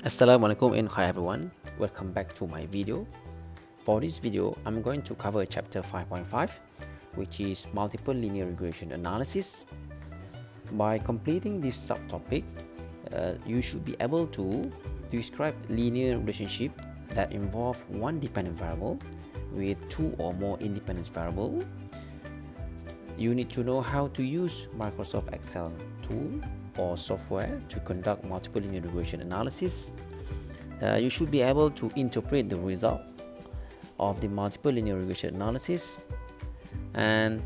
Assalamualaikum and hi everyone, welcome back to my video. For this video, I'm going to cover chapter 5.5, which is multiple linear regression analysis. By completing this subtopic, you should be able to describe linear relationship that involve one dependent variable with two or more independent variables. You need to know how to use Microsoft Excel tool or software to conduct multiple linear regression analysis. You should be able to interpret the result of the multiple linear regression analysis and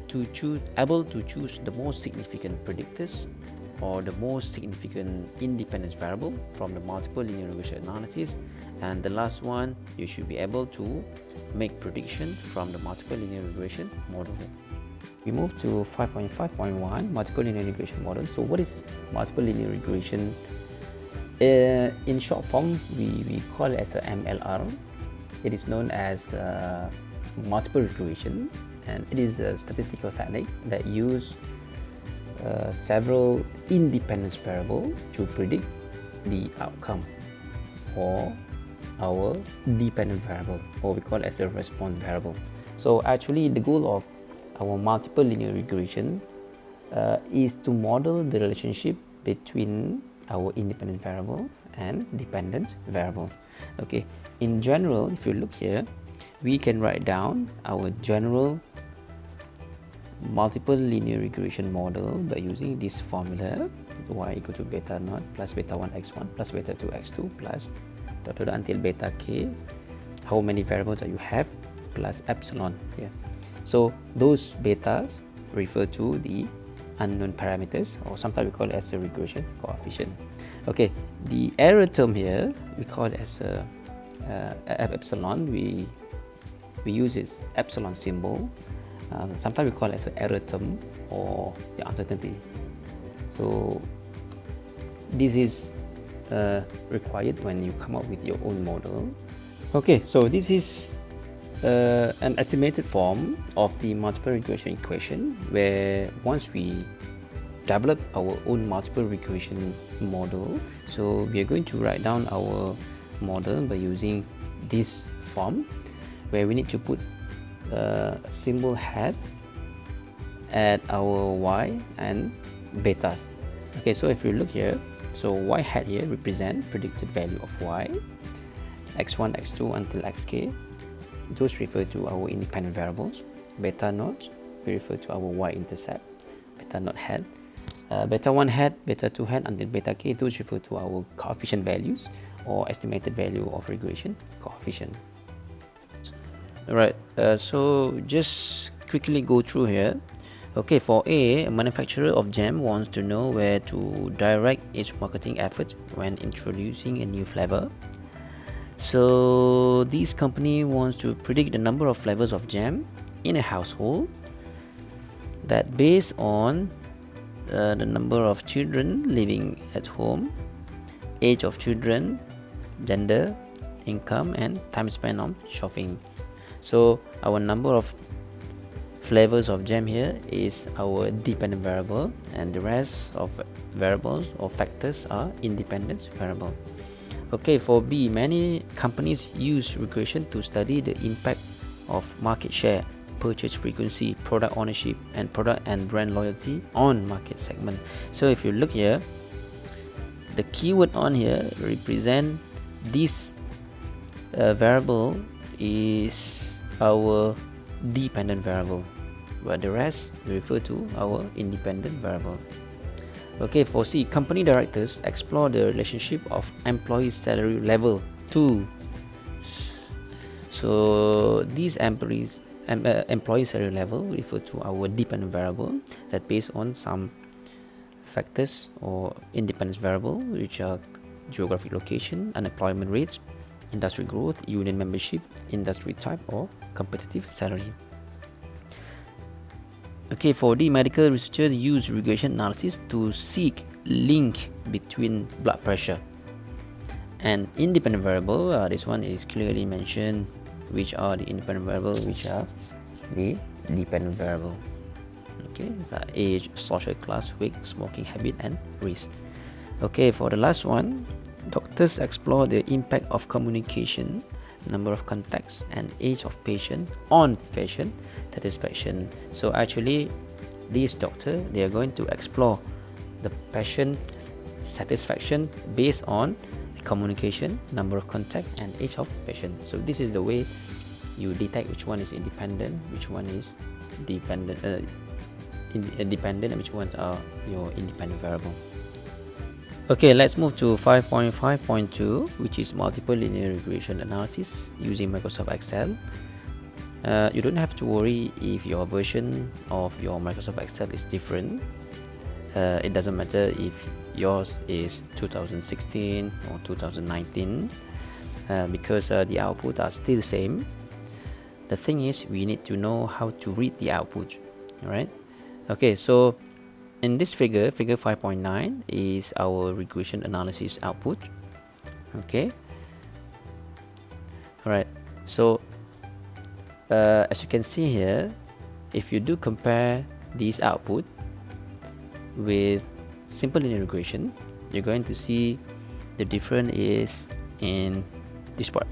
able to choose the most significant predictors or the most significant independent variable from the multiple linear regression analysis. And the last one, you should be able to make prediction from the multiple linear regression model. We move to 5.5.1 multiple linear regression model. So what is multiple linear regression? In short form, we call it as a MLR. It is known as multiple regression, and it is a statistical technique that use several independent variables to predict the outcome or our dependent variable, or we call it as a response variable. So actually the goal of our multiple linear regression is to model the relationship between our independent variable and dependent variable. Okay, in general, if you look here, we can write down our general multiple linear regression model by using this formula: y equal to beta naught plus beta 1 x1 plus beta 2 x2 plus dot until beta k, how many variables that you have, plus epsilon here. So those betas refer to the unknown parameters, or sometimes we call it as a regression coefficient. Okay, the error term here we call it as a epsilon. We use its epsilon symbol. Sometimes we call it as an error term or the uncertainty. So this is required when you come up with your own model. Okay, so this is an estimated form of the multiple regression equation, where once we develop our own multiple regression model, so we are going to write down our model by using this form, where we need to put a symbol hat at our y and betas. Okay, so if you look here, so y hat here represent predicted value of y, x1 x2 until xk. Those refer to our independent variables. Beta naught, we refer to our y-intercept, beta naught hat. Beta 1 hat, beta 2 hat until beta k, those refer to our coefficient values or estimated value of regression coefficient. Alright, so just quickly go through here. Okay, for A manufacturer of jam wants to know where to direct its marketing effort when introducing a new flavor. So this company wants to predict the number of flavors of jam in a household, that based on the number of children living at home, age of children, gender, income, and time spent on shopping. So our number of flavors of jam here is our dependent variable, and the rest of variables or factors are independent variable. Okay, for B, many companies use regression to study the impact of market share, purchase frequency, product ownership, and product and brand loyalty on market segment. So if you look here, the keyword on here represent this variable is our dependent variable, but the rest refer to our independent variable. Okay, for C, company directors explore the relationship of employee salary level to. So these employee salary level refer to our dependent variable that based on some factors or independent variable, which are geographic location, unemployment rates, industry growth, union membership, industry type, or competitive salary. Okay, for D, medical researchers use regression analysis to seek link between blood pressure and independent variable. This one is clearly mentioned, which are the independent variable, which are the dependent variable. Okay, age, social class, weight, smoking habit, and risk. Okay, for the last one, Doctors explore the impact of communication, number of contacts, and age of patient on patient satisfaction. So actually, these doctors, they are going to explore the patient satisfaction based on communication, number of contact, and age of patient. So this is the way you detect which one is independent, which one is dependent, dependent, and which ones are your independent variable. Okay, let's move to 5.5.2, which is multiple linear regression analysis using Microsoft Excel. You don't have to worry if your version of your Microsoft Excel is different. It doesn't matter if yours is 2016 or 2019, because the output are still the same. The thing is, we need to know how to read the output. Alright, okay, so in this figure 5.9 is our regression analysis output. Okay, alright, so as you can see here, if you do compare this output with simple linear regression, you're going to see the difference is in this part.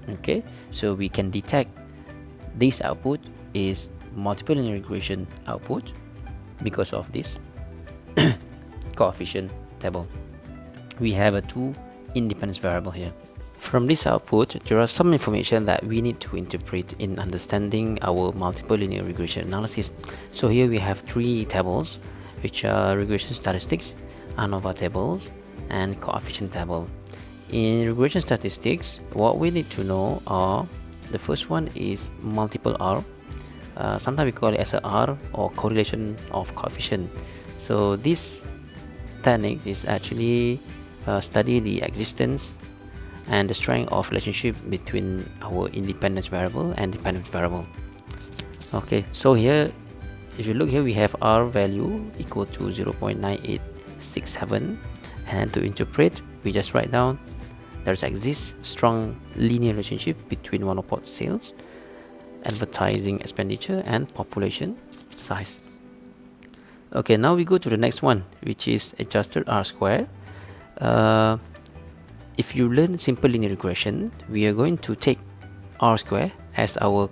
Okay, so we can detect this output is multiple linear regression output because of this coefficient table. We have a two independence variable here. From this output, there are some information that we need to interpret in understanding our multiple linear regression analysis. So here we have three tables, which are regression statistics, ANOVA tables, and coefficient table. In regression statistics, what we need to know are, the first one is multiple R. Sometimes we call it as a R, or correlation of coefficient. So this technique is actually study the existence and the strength of relationship between our independence variable and dependence variable. Okay, so here, if you look here, we have R value equal to 0.9867, and to interpret, we just write down there exists strong linear relationship between monopod sales, advertising expenditure, and population size. Okay, now we go to the next one, which is adjusted R square. If you learn simple linear regression, we are going to take R square as our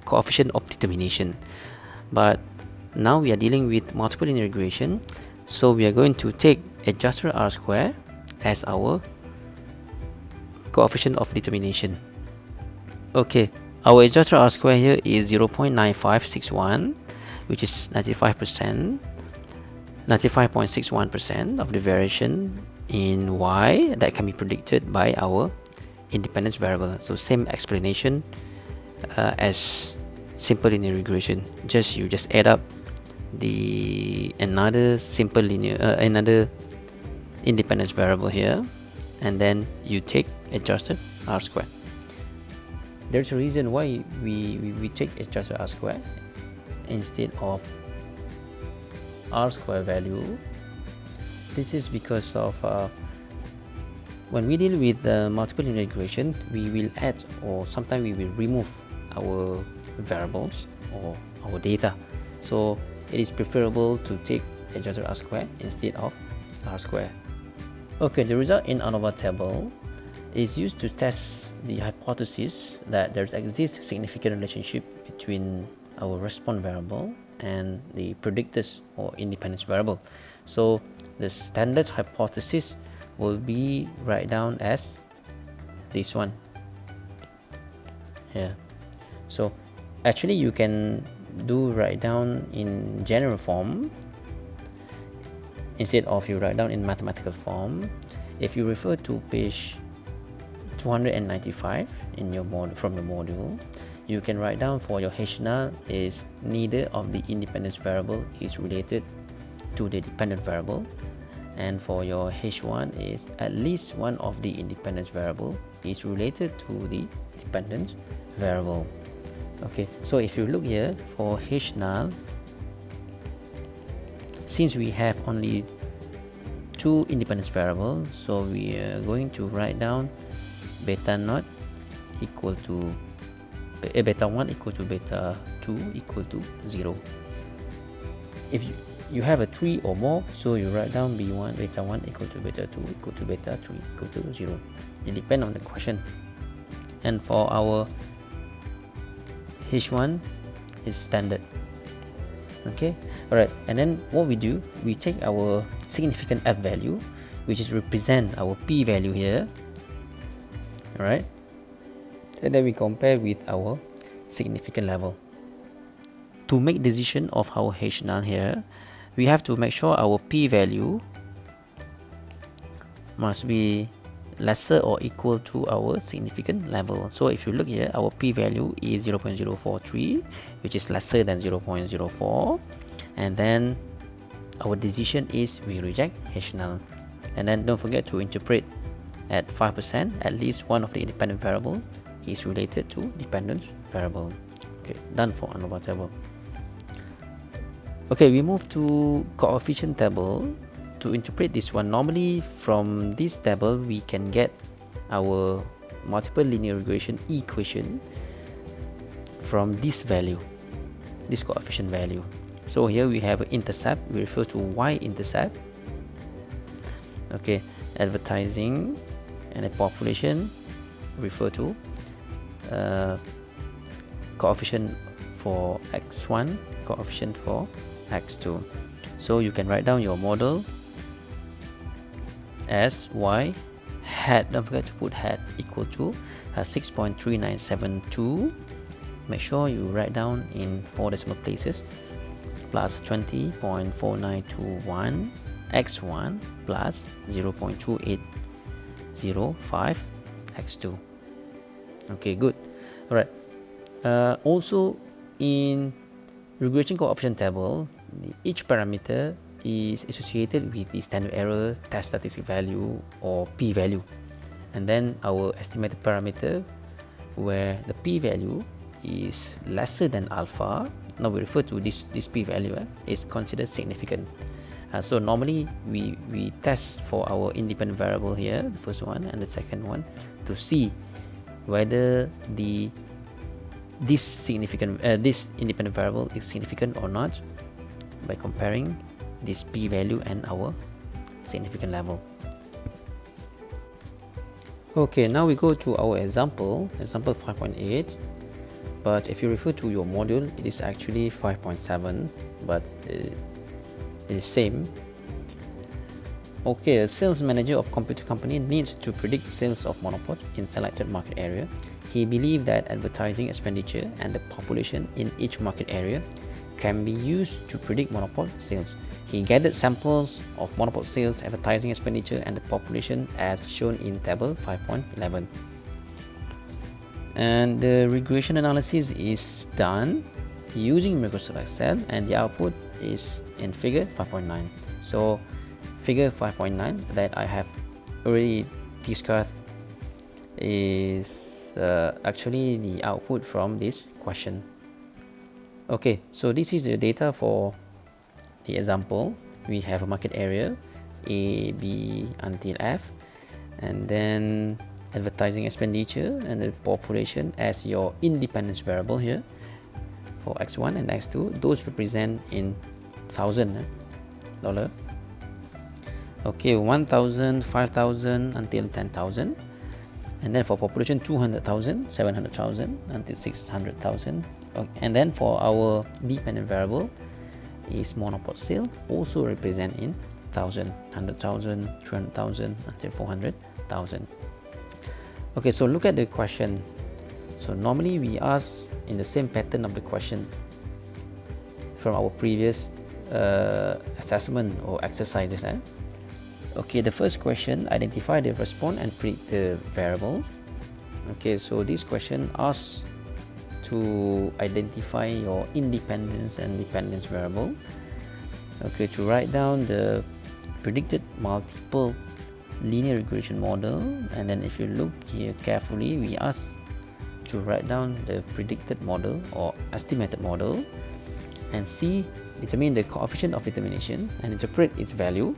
coefficient of determination. But now we are dealing with multiple linear regression, so we are going to take adjusted R square as our coefficient of determination. Okay, our adjusted R square here is 0.9561, which is 95.61% of the variation in Y that can be predicted by our independence variable. So same explanation as simple linear regression. You just add up the another independence variable here, and then you take adjusted R square. There's a reason why we take adjusted R square instead of R square value. This is because of when we deal with multiple linear regression, we will add, or sometimes we will remove our variables or our data. So it is preferable to take adjusted R square instead of R square. Okay, the result in ANOVA table is used to test the hypothesis that there exists significant relationship between our response variable and the predictors or independence variable. So the standard hypothesis will be write down as this one here. So actually you can do write down in general form instead of you write down in mathematical form. If you refer to page 295 in your from the module, you can write down for your H null is neither of the independence variable is related to the dependent variable, and for your H1 is at least one of the independence variable is related to the dependent variable. Okay, so if you look here for H null, since we have only two independence variables, so we are going to write down beta naught equal to beta 1 equal to beta 2 equal to 0. you have a 3 or more, so you write down b1 beta 1 equal to beta 2 equal to beta 3 equal to 0. It depends on the question. And for our h1 is standard. Okay, alright, and then what we do, we take our significant f value, which is represent our p value here, alright, and then we compare with our significant level. To make decision of our h null here, we have to make sure our p value must be lesser or equal to our significant level. So if you look here, our p value is 0.043, which is lesser than 0.04, and then our decision is we reject h null. And then don't forget to interpret at 5%, at least one of the independent variable is related to dependent variable. Okay, done for ANOVA table. Okay, we move to coefficient table. To interpret this one, normally from this table we can get our multiple linear regression equation from this value, this coefficient value. So here we have an intercept, we refer to y-intercept. Okay, advertising and a population refer to coefficient for x1, coefficient for x2. So you can write down your model as y hat, don't forget to put hat, equal to 6.3972. make sure you write down in 4 decimal places, plus 20.4921 x1 plus 0.2805 x2. Okay, good. Alright, also in regression coefficient table, each parameter is associated with the standard error, test statistic value, or p value, and then our estimated parameter where the p value is lesser than alpha. Now we refer to this p value is considered significant. So normally we test for our independent variable here, the first one and the second one, to see whether this independent variable is significant or not by comparing this p value and our significant level. Okay, now we go to our example 5.8, but if you refer to your module, it is actually 5.7, but it is same. Okay, a sales manager of computer company needs to predict sales of monopod in selected market area. He believed that advertising expenditure and the population in each market area can be used to predict monopod sales. He gathered samples of monopod sales, advertising expenditure, and the population as shown in table 5.11. And the regression analysis is done using Microsoft Excel, and the output is in figure 5.9. So figure 5.9 that I have already discussed is actually the output from this question. Okay, so this is the data for the example. We have a market area A, B until F, and then advertising expenditure and the population as your independence variable here for x1 and x2. Those represent in $1,000. Okay, 1,000, 5,000 until 10,000, and then for population 200,000, 700,000 until 600,000. Okay, and then for our dependent variable is monopod sale, also represent in 1,000, 100,000, 300,000 until 400,000. Okay, so look at the question. So normally we ask in the same pattern of the question from our previous assessment or exercises. Okay, the first question, identify the response and predict the variable. Okay, so this question asks to identify your independence and dependence variable. Okay, to write down the predicted multiple linear regression model, and then if you look here carefully, we ask to write down the predicted model or estimated model, and C, determine the coefficient of determination and interpret its value.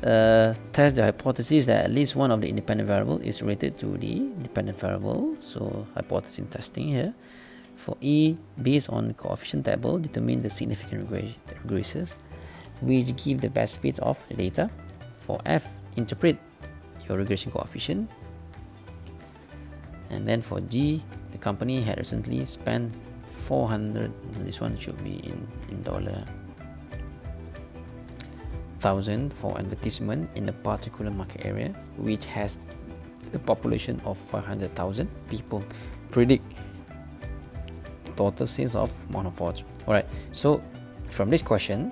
Test the hypothesis that at least one of the independent variable is related to the dependent variable, so hypothesis testing here. For E, based on coefficient table, determine the significant regressions which give the best fits of the data. For F, interpret your regression coefficient. And then for G, the company had recently spent 400, this one should be in dollar, thousand for advertisement in a particular market area which has a population of 500,000 people. Predict total sales of monopods. Alright, so from this question,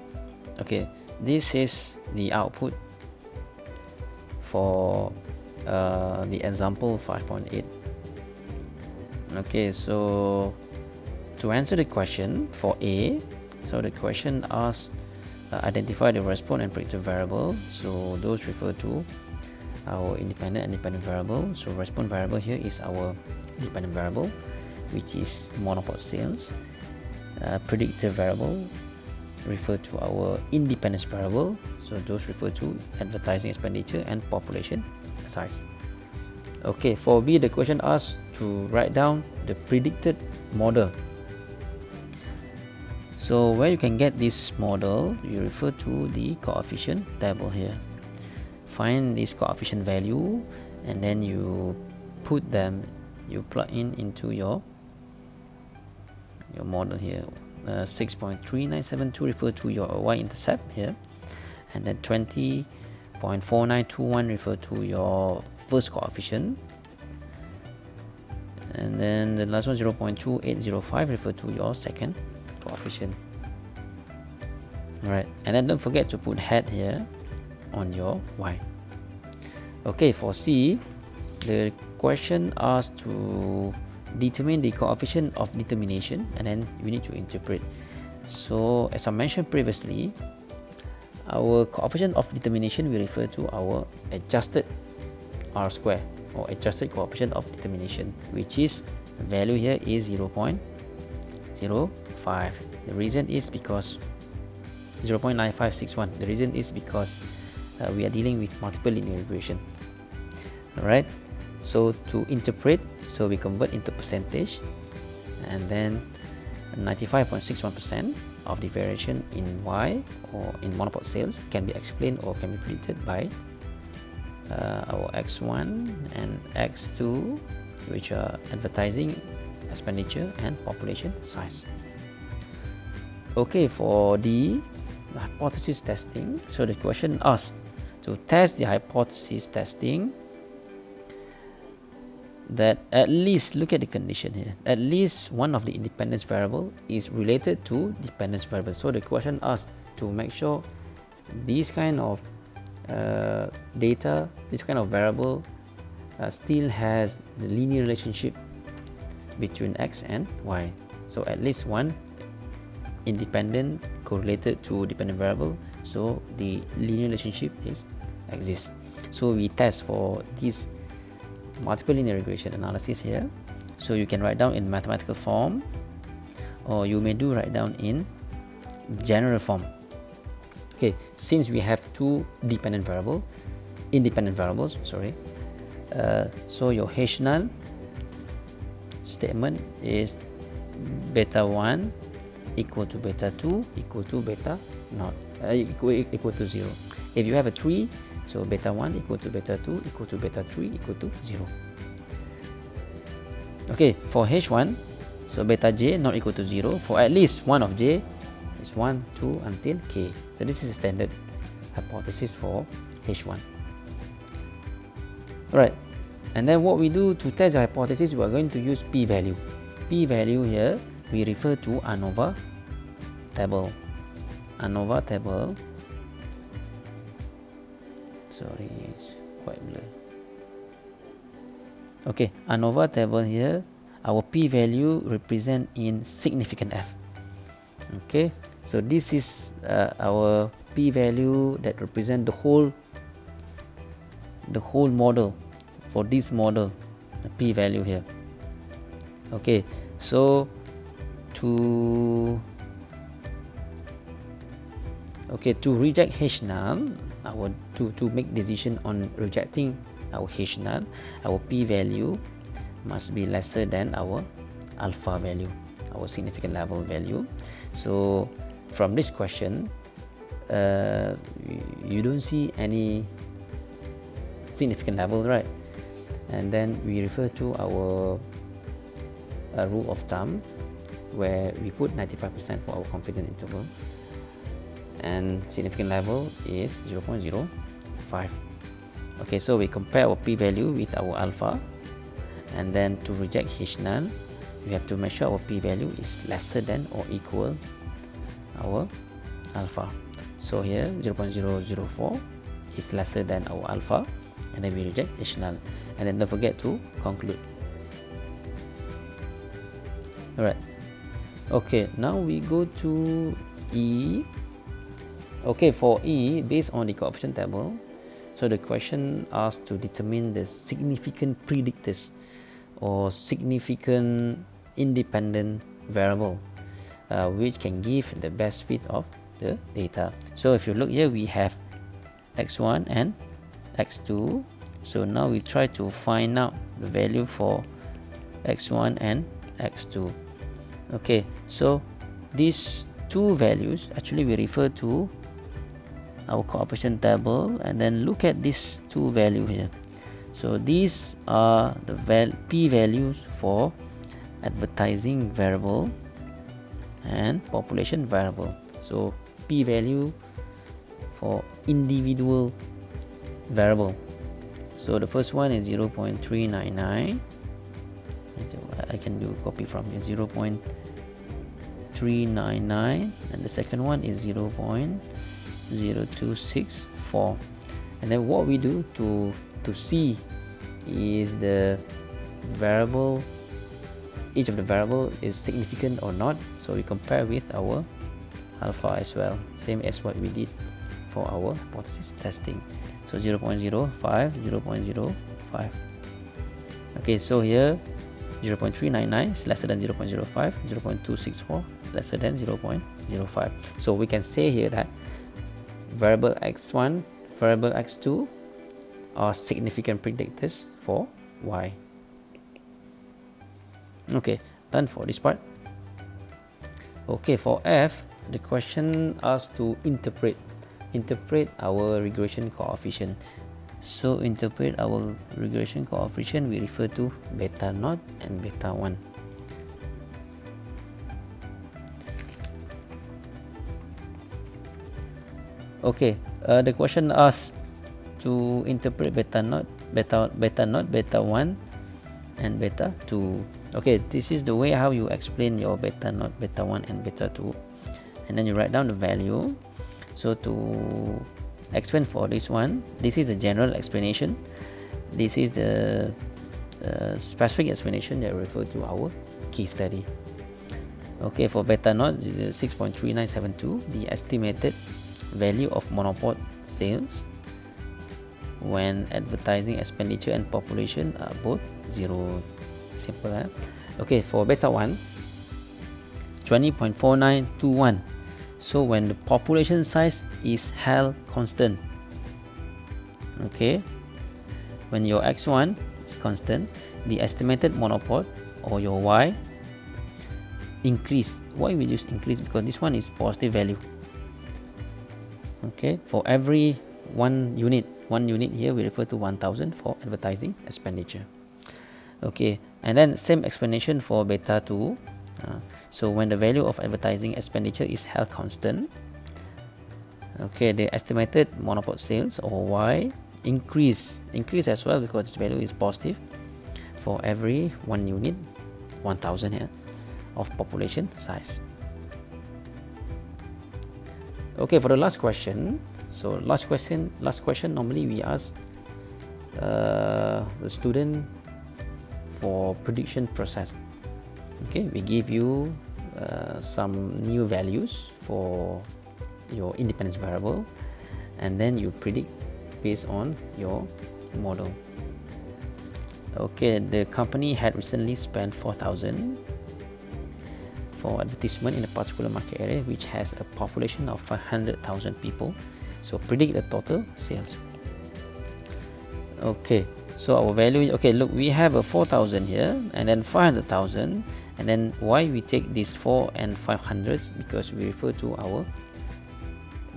okay, this is the output for the example 5.8. Okay, so to answer the question for A, so the question asks identify the response and predictor variable. So those refer to our independent and dependent variable. So response variable here is our dependent variable, which is monopod sales. Predictor variable refer to our independence variable. So those refer to advertising expenditure and population size. Okay, for B, the question asks to write down the predicted model. So where you can get this model, you refer to the coefficient table here. Find this coefficient value and then you put them, you plug in into your model here. 6.3972 refer to your y-intercept here, and then 20.4921 refer to your first coefficient, and then the last one 0.2805 refer to your second coefficient. Alright, and then don't forget to put head here on your y. Okay, for C, the question asks to determine the coefficient of determination, and then we need to interpret. So as I mentioned previously, our coefficient of determination will refer to our adjusted R square or adjusted coefficient of determination, which is the value here is 0.05. The reason is because 0.9561. The reason is because we are dealing with multiple linear regression. Alright, so to interpret, so we convert into percentage, and then 95.61% of the variation in Y or in monopod sales can be explained or can be predicted by our X1 and X2, which are advertising expenditure and population size. Okay, for the hypothesis testing, so the question asks to test the hypothesis testing that at least, look at the condition here, at least one of the independence variable is related to dependence variable. So the question asks to make sure this kind of data, this kind of variable still has the linear relationship between X and Y. So at least one independent correlated to dependent variable, so the linear relationship exists. So we test for this multiple linear regression analysis here. So you can write down in mathematical form, or you may do write down in general form. Okay, since we have two independent variables, so your H null statement is beta 1 equal to beta 2 equal to beta not equal to 0. If you have a tree, so beta 1 equal to beta 2 equal to beta 3 equal to 0. Okay, for H1, so beta j not equal to 0 for at least one of j is 1, 2 until k. So this is a standard hypothesis for H1. Alright, and then what we do to test the hypothesis, we are going to use p-value. P-value here we refer to ANOVA table. ANOVA table, sorry, it's quite blur. Okay, ANOVA table here, our p-value represent in significant f. Okay, so this is our p-value that represent the whole model. For this model, the p-value here. Okay, so to reject H null, to make decision on rejecting our H null, our p-value must be lesser than our alpha value. our significant level value. So from this question, you don't see any significant level, right? And then we refer to our rule of thumb, where we put 95% for our confidence interval, and significant level is 0.05. Okay, so we compare our p-value with our alpha, and then to reject H null, we have to make sure our p-value is lesser than or equal our alpha. So here 0.004 is lesser than our alpha, and then we reject H null, and then don't forget to conclude. Alright, okay, now we go to E. Okay, for E, based on the coefficient table, so the question asks to determine the significant predictors or significant independent variable which can give the best fit of the data. So if you look here, we have x1 and x2. So now we try to find out the value for x1 and x2. Okay, so these two values, actually we refer to our coefficient table, and then look at these two values here. So these are the p values for advertising variable and population variable. So p value for individual variable. So the first one is 0.399. I can do copy from here, 0.399, and the second one is 0.0264. And then what we do to see is the variable, each of the variable is significant or not. So we compare with our alpha as well, same as what we did for our hypothesis testing. So 0.05, 0.05. Okay, so here 0.399 is lesser than 0.05, 0.264 lesser than 0.05. So we can say here that variable x1, variable x2 are significant predictors for y. Okay, done for this part. Okay, for F, the question asks to interpret our regression coefficient. So interpret our regression coefficient, we refer to beta naught and beta 1. Okay, the question asks to interpret beta naught, beta 1, and beta 2. Okay, this is the way how you explain your beta naught, beta 1, and beta 2, and then you write down the value. So to explain for this one, this is the general explanation, this is the specific explanation that refer to our case study. Okay, for beta naught, 6.3972, the estimated value of monopod sales when advertising expenditure and population are both zero. Simple, eh? Okay, for beta 1, 20.4921. So when the population size is held constant, okay, when your x1 is constant, the estimated monopod or your y increase. Why we use increase? Because this one is positive value. Okay, for every one unit here we refer to 1000 for advertising expenditure. Okay, and then same explanation for beta 2. So when the value of advertising expenditure is held constant, okay, the estimated monopod sales or y increase as well, because its value is positive for every one unit, 1000 here of population size. Okay, for the last question, so last question normally we ask the student for prediction process. Okay, we give you some new values for your independence variable, and then you predict based on your model. Okay, the company had recently spent 4,000 for advertisement in a particular market area which has a population of 500,000 people. So predict the total sales. Okay, so our value, okay, look, we have a 4,000 here, and then 500,000, And then why we take this 4 and 500, because we refer to our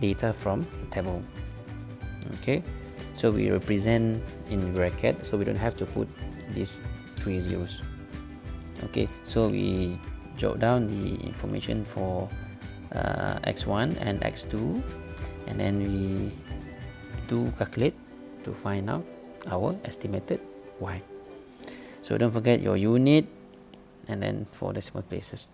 data from table. Okay, so we represent in bracket, so we don't have to put these 3 zeros. Okay, so we jot down the information for x1 and x2, and then we do calculate to find out our estimated y. So don't forget your unit and then 4 decimal places.